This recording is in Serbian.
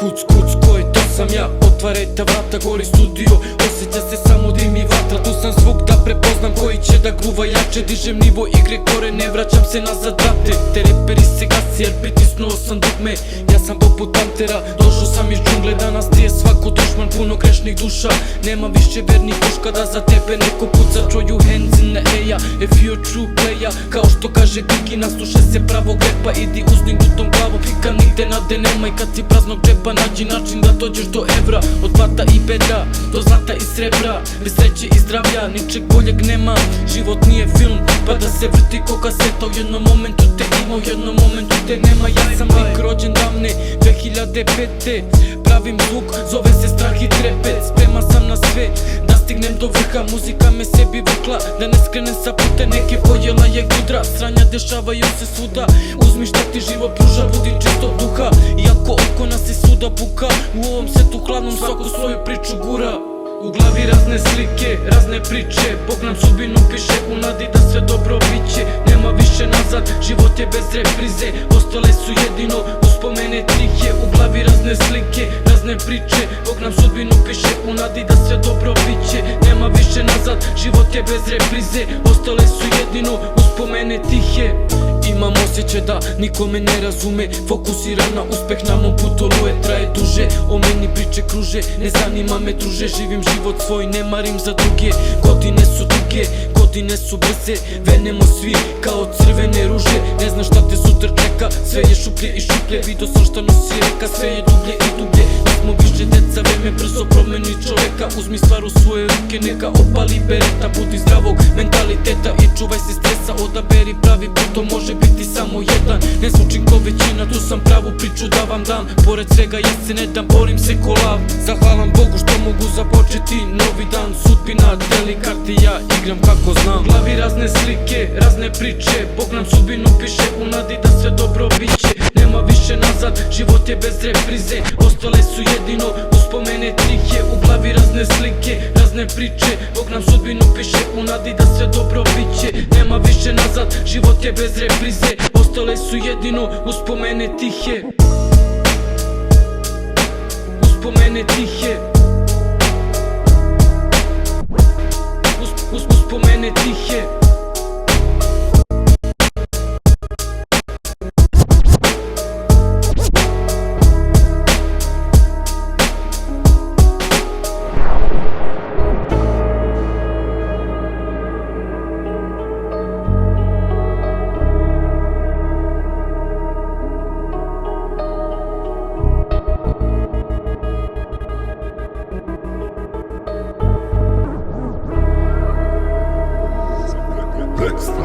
Kuc, kuc, ko je, to sam ja. Otvarajte vrata, gori studio. Osjeća se samo dim i vatra. Tu sam zvuk da prepoznam koji će da gruva jače. Dižem nivo igre gore, ne vraćam se nazad, brate. Te reperi se gasi jer pritisnuo sam dugme. Ja sam poput pantera, došao sam iz džungle. Danas ti je svako dušman, puno grešnih duša. Nema više vernih puška da za tebe neko puca. Throw your hands in the air if you're true player. Kao što kaže Kiki, naslušaj se pravog repa. Idi uzdignutom glavom, pika nigde nade nema. I kad si praznog džepa, nađi način da dođeš do evra. Od zlata i bedra, do zlata i srebra. Bez sreće i zdravlja, ničeg boljeg nema. Život nije film, pa da se vrti ko kaseta. U jednom momentu te ima, u jednom momentu te nema. Ja sam lik rođen davne 2005. Pravim zvuk, zove se strah i trepet. Spreman sam na sve, da stignem do vrha. Muzika me sebi vukla, da ne skrenem sa puta. Neke pojela je gudra, sranja dešavaju se svuda. Uzmi šta ti život pruža, budi čistog duha. Iako oko nas je svuda buka, u ovom setu hladnom svako svoju priču gura. U glavi razne slike, razne priče. Bog nam sudbinu piše u nadi da sve dobro biće. Nema više nazad, život je bez reprize. Ostale su jedino uspomene tihe. U glavi razne slike, razne priče. Bog nam sudbinu piše u nadi da sve dobro biće. Nema više nazad, život je bez reprize. Ostale su jedino uspomene tihe. Imam osjećaj da niko me ne razume. Fokusiran na uspeh, na mom putu oluje traje duže. O meni priče kruže, ne zanima me druže. Živim život svoj, ne marim za druge. Godine su duge, godine su brze. Venemo svi kao crvene ruže. Ne znaš šta te sutra čeka, sve je šuplje i šuplje. Vidio sam šta nosi reka, sve je dublje i dublje. Nismo više deca, vreme brzo promeni čoveka. Uzmi stvar u svoje ruke, neka opali bereta. Budi zdravog mentaliteta i čuvaj se stresa. Odaberi pravi put, to može biti samo jedan. Ne zvučim ko većina, tu sam pravu priču da vam dam. Pored svega ja se ne dam, borim se ko lav. Zahvalam Bogu što mogu započeti novi dan. Sudbina deli karti, ja igram kako znam. U glavi razne slike, razne priče. Bog nam sudbinu piše u nadi da sve dobro biće. Nema više nazad, život je bez reprize. Ostale su jedino uspomene tihe. U glavi razne slike, razne priče. Bog nam sudbinu piše u nadi da sve dobro biće. Nema više nazad, život je bez reprize. Ostale su jedino uspomene tihe. Uspomene tihe. Uspomene tihe. Next.